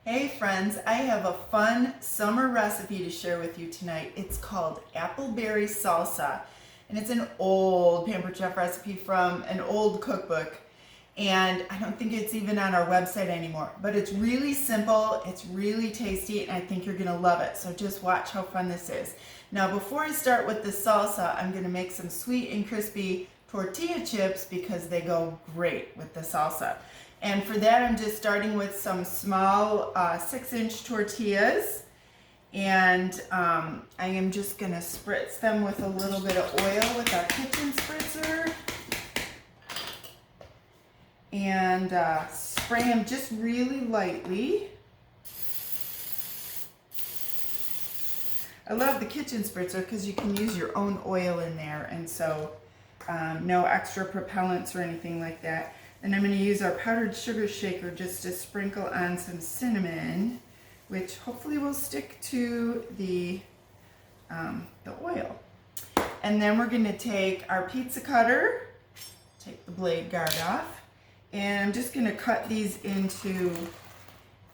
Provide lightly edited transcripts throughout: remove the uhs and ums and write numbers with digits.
Hey friends, I have a fun summer recipe to share with you tonight. It's called appleberry salsa, and it's an old Pampered Chef recipe from an old cookbook, and I don't think it's even on our website anymore, but it's really simple, it's really tasty, and I think you're gonna love it. So just watch how fun this is. Now before I start with the salsa, I'm gonna make some sweet and crispy tortilla chips because they go great with the salsa. And for that, I'm just starting with some small 6-inch tortillas. And I am just gonna spritz them with a little bit of oil with our kitchen spritzer. And spray them just really lightly. I love the kitchen spritzer because you can use your own oil in there. And so no extra propellants or anything like that. And I'm going to use our powdered sugar shaker just to sprinkle on some cinnamon, which hopefully will stick to the oil. And then we're going to take our pizza cutter, take the blade guard off, and I'm just going to cut these into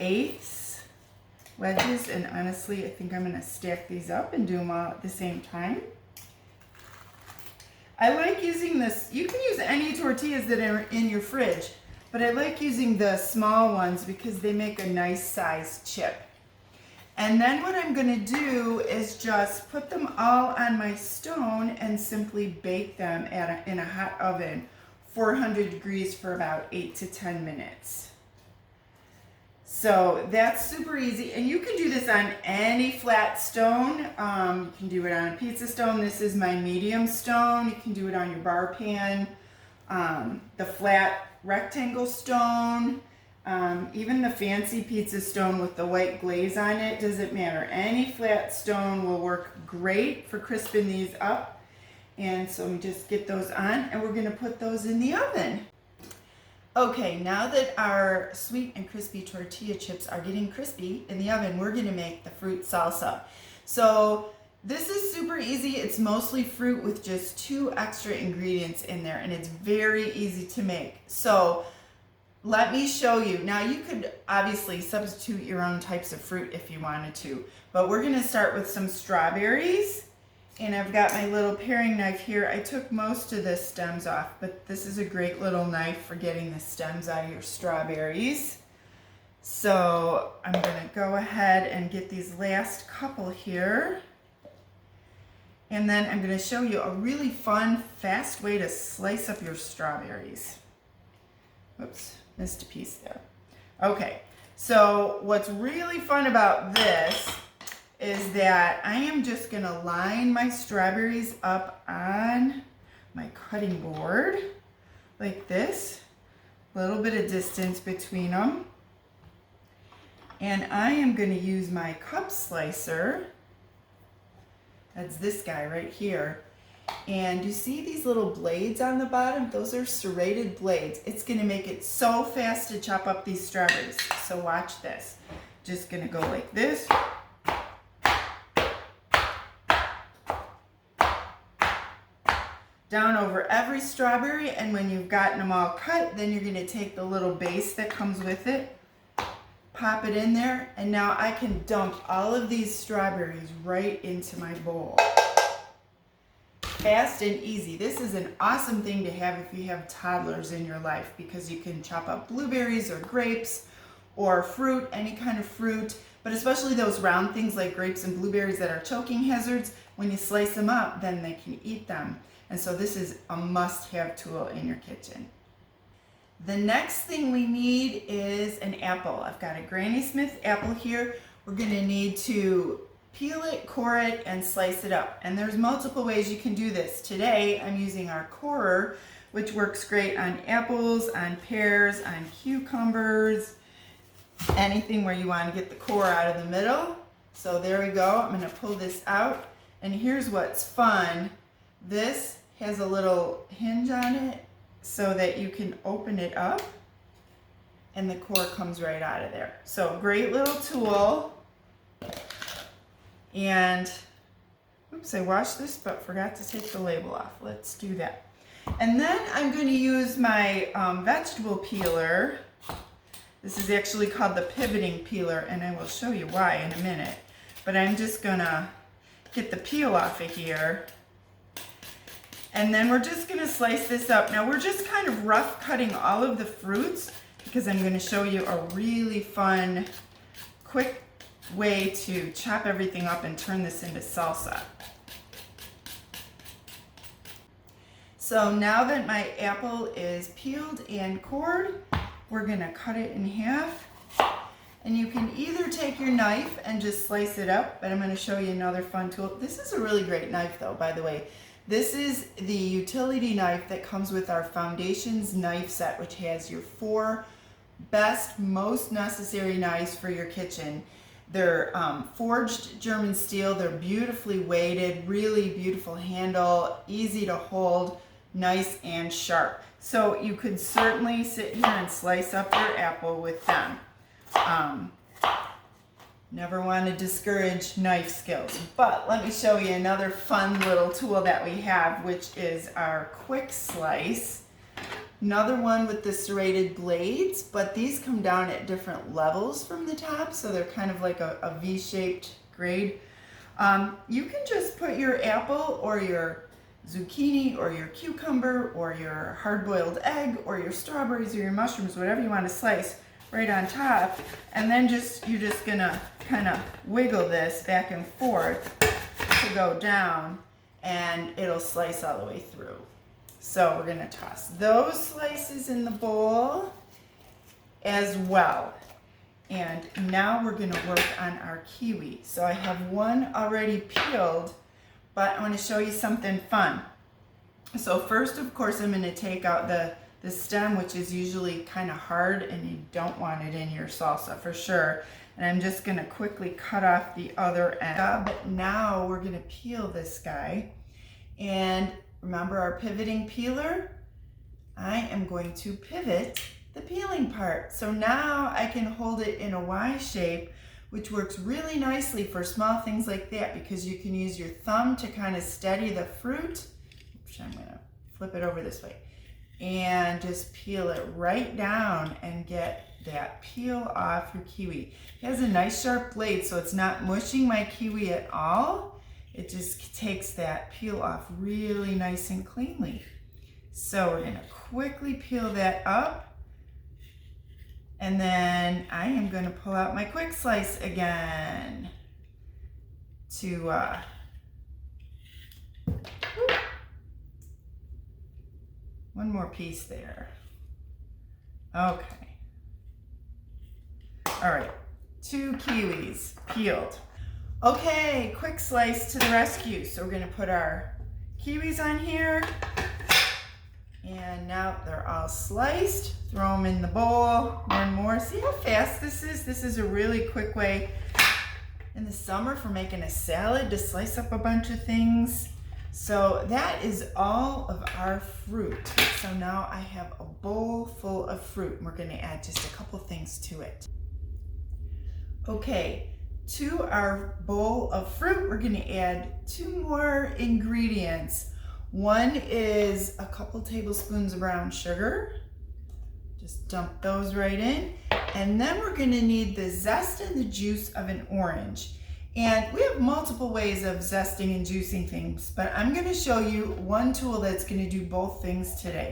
eighths, wedges, and honestly I think I'm going to stack these up and do them all at the same time. I like using this, you can use any tortillas that are in your fridge, but I like using the small ones because they make a nice sized chip. And then what I'm gonna do is just put them all on my stone and simply bake them in a hot oven, 400 degrees for about 8 to 10 minutes. So that's super easy, and you can do this on any flat stone. You can do it on a pizza stone. This is my medium stone. You can do it on your bar pan, the flat rectangle stone, even the fancy pizza stone with the white glaze on it, doesn't matter. Any flat stone will work great for crisping these up. And so we just get those on, and we're gonna put those in the oven. Okay, now that our sweet and crispy tortilla chips are getting crispy in the oven, we're gonna make the fruit salsa. So this is super easy. It's mostly fruit with just 2 extra ingredients in there, and it's very easy to make. So let me show you. Now you could obviously substitute your own types of fruit if you wanted to, but we're gonna start with some strawberries. And I've got my little paring knife here. I took most of the stems off, but this is a great little knife for getting the stems out of your strawberries. So I'm gonna go ahead and get these last couple here. And then I'm gonna show you a really fun, fast way to slice up your strawberries. Oops, missed a piece there. Okay, so what's really fun about this is that I am just gonna line my strawberries up on my cutting board like this, a little bit of distance between them. And I am gonna use my cup slicer, that's this guy right here. And you see these little blades on the bottom? Those are serrated blades. It's gonna make it so fast to chop up these strawberries. So watch this. Just gonna go like this. Down over every strawberry, and when you've gotten them all cut, then you're gonna take the little base that comes with it, pop it in there, and now I can dump all of these strawberries right into my bowl. Fast and easy. This is an awesome thing to have if you have toddlers in your life because you can chop up blueberries or grapes or fruit, any kind of fruit, but especially those round things like grapes and blueberries that are choking hazards. When you slice them up, then they can eat them. And so this is a must-have tool in your kitchen. The next thing we need is an apple. I've got a Granny Smith apple here. We're gonna need to peel it, core it, and slice it up. And there's multiple ways you can do this. Today, I'm using our corer, which works great on apples, on pears, on cucumbers, anything where you wanna get the core out of the middle. So there we go, I'm gonna pull this out. And here's what's fun. This has a little hinge on it so that you can open it up and the core comes right out of there. So great little tool. And oops, I washed this but forgot to take the label off. Let's do that. And then I'm going to use my vegetable peeler This is actually called the pivoting peeler, and I will show you why in a minute. But I'm just gonna get the peel off of here. And then we're just gonna slice this up. Now we're just kind of rough cutting all of the fruits because I'm gonna show you a really fun, quick way to chop everything up and turn this into salsa. So now that my apple is peeled and cored, we're gonna cut it in half. And you can either take your knife and just slice it up, but I'm gonna show you another fun tool. This is a really great knife though, by the way. This is the utility knife that comes with our Foundations knife set, which has your 4 best, most necessary knives for your kitchen. They're forged German steel. They're beautifully weighted, really beautiful handle, easy to hold, nice and sharp. So you could certainly sit here and slice up your apple with them. Never want to discourage knife skills, but let me show you another fun little tool that we have, which is our quick slice. Another one with the serrated blades, but these come down at different levels from the top, so they're kind of like a V-shaped grade. You can just put your apple or your zucchini or your cucumber or your hard-boiled egg or your strawberries or your mushrooms, whatever you want to slice, right on top, and then you're just gonna kind of wiggle this back and forth to go down, and it'll slice all the way through. So we're gonna toss those slices in the bowl as well. And now we're gonna work on our kiwi. So I have one already peeled, but I want to show you something fun. So first, of course, I'm gonna take out the stem, which is usually kind of hard and you don't want it in your salsa for sure. And I'm just gonna quickly cut off the other end. But now we're gonna peel this guy. And remember our pivoting peeler? I am going to pivot the peeling part. So now I can hold it in a Y shape, which works really nicely for small things like that because you can use your thumb to kind of steady the fruit. Oops, I'm gonna flip it over this way. And just peel it right down and get that peel off your kiwi. It has a nice sharp blade, so it's not mushing my kiwi at all. It just takes that peel off really nice and cleanly. So we're gonna quickly peel that up. And then I am gonna pull out my quick slice again to one more piece there. Okay. All right, 2 kiwis peeled. Okay, quick slice to the rescue. So we're gonna put our kiwis on here. And now they're all sliced. Throw them in the bowl. One more. See how fast this is? This is a really quick way in the summer for making a salad to slice up a bunch of things. So that is all of our fruit. So now I have a bowl full of fruit, and we're going to add just a couple things to it. Okay, to our bowl of fruit, we're going to add 2 more ingredients. One is a couple tablespoons of brown sugar. Just dump those right in. And then we're going to need the zest and the juice of an orange. And we have multiple ways of zesting and juicing things, but I'm going to show you one tool that's going to do both things today.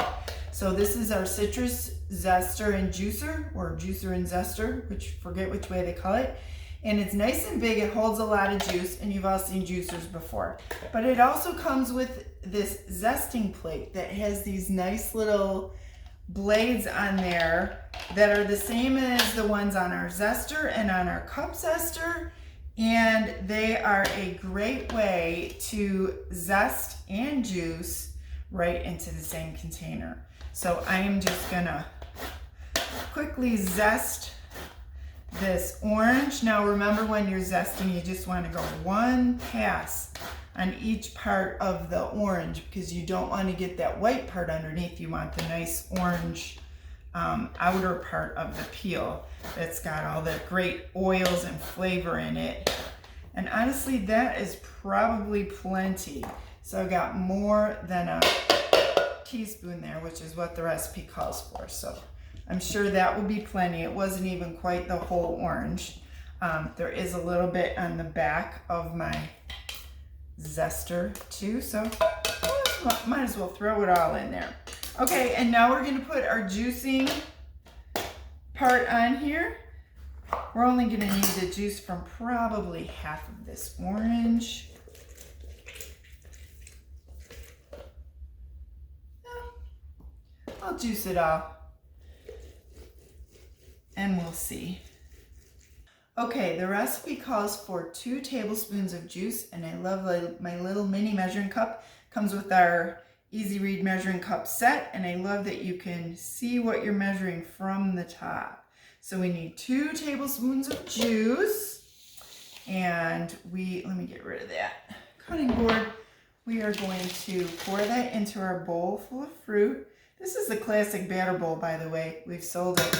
So this is our citrus zester and juicer, or juicer and zester, forget which way they call it. And it's nice and big, it holds a lot of juice, and you've all seen juicers before. But it also comes with this zesting plate that has these nice little blades on there that are the same as the ones on our zester and on our cup zester. And they are a great way to zest and juice right into the same container. So I am just gonna quickly zest this orange. Now remember, when you're zesting, you just want to go one pass on each part of the orange because you don't want to get that white part underneath. You want the nice orange outer part of the peel that's got all the great oils and flavor in it. And honestly, that is probably plenty. So I got more than a teaspoon there, which is what the recipe calls for. So I'm sure that will be plenty. It wasn't even quite the whole orange. There is a little bit on the back of my zester too, so might as well throw it all in there. Okay, and now we're gonna put our juicing part on here. We're only gonna need the juice from probably half of this orange. I'll juice it all and we'll see. Okay, the recipe calls for 2 tablespoons of juice, and I love my little mini measuring cup. Comes with our Easy Read measuring cup set, and I love that you can see what you're measuring from the top. So we need 2 tablespoons of juice, and let me get rid of that cutting board. We are going to pour that into our bowl full of fruit. This is the classic batter bowl, by the way. We've sold it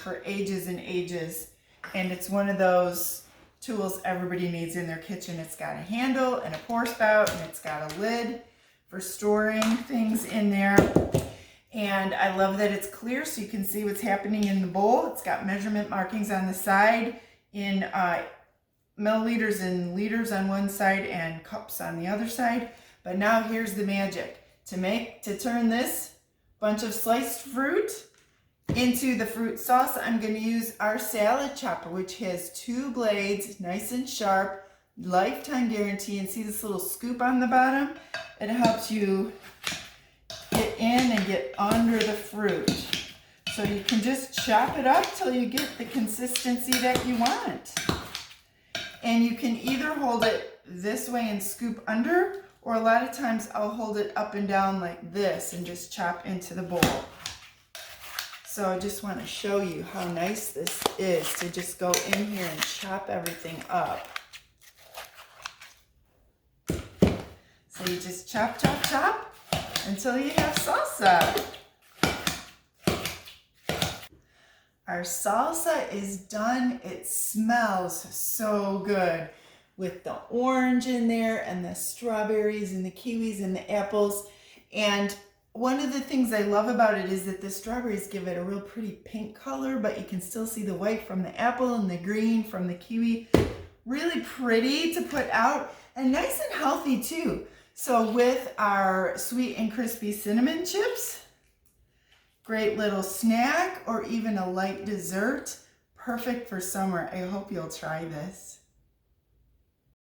for ages and ages, and it's one of those tools everybody needs in their kitchen. It's got a handle and a pour spout, and it's got a lid for storing things in there. And I love that it's clear so you can see what's happening in the bowl. It's got measurement markings on the side in milliliters and liters on one side and cups on the other side. But now here's the magic. To turn this bunch of sliced fruit into the fruit salsa, I'm going to use our salad chopper, which has 2 blades, nice and sharp, lifetime guarantee. And see this little scoop on the bottom? It helps you get in and get under the fruit. So you can just chop it up till you get the consistency that you want. And you can either hold it this way and scoop under, or a lot of times I'll hold it up and down like this and just chop into the bowl. So I just want to show you how nice this is to just go in here and chop everything up. So you just chop, chop, chop until you have salsa. Our salsa is done. It smells so good with the orange in there and the strawberries and the kiwis and the apples. And one of the things I love about it is that the strawberries give it a real pretty pink color, but you can still see the white from the apple and the green from the kiwi. Really pretty to put out and nice and healthy too. So with our sweet and crispy cinnamon chips, great little snack or even a light dessert, perfect for summer. I hope you'll try this.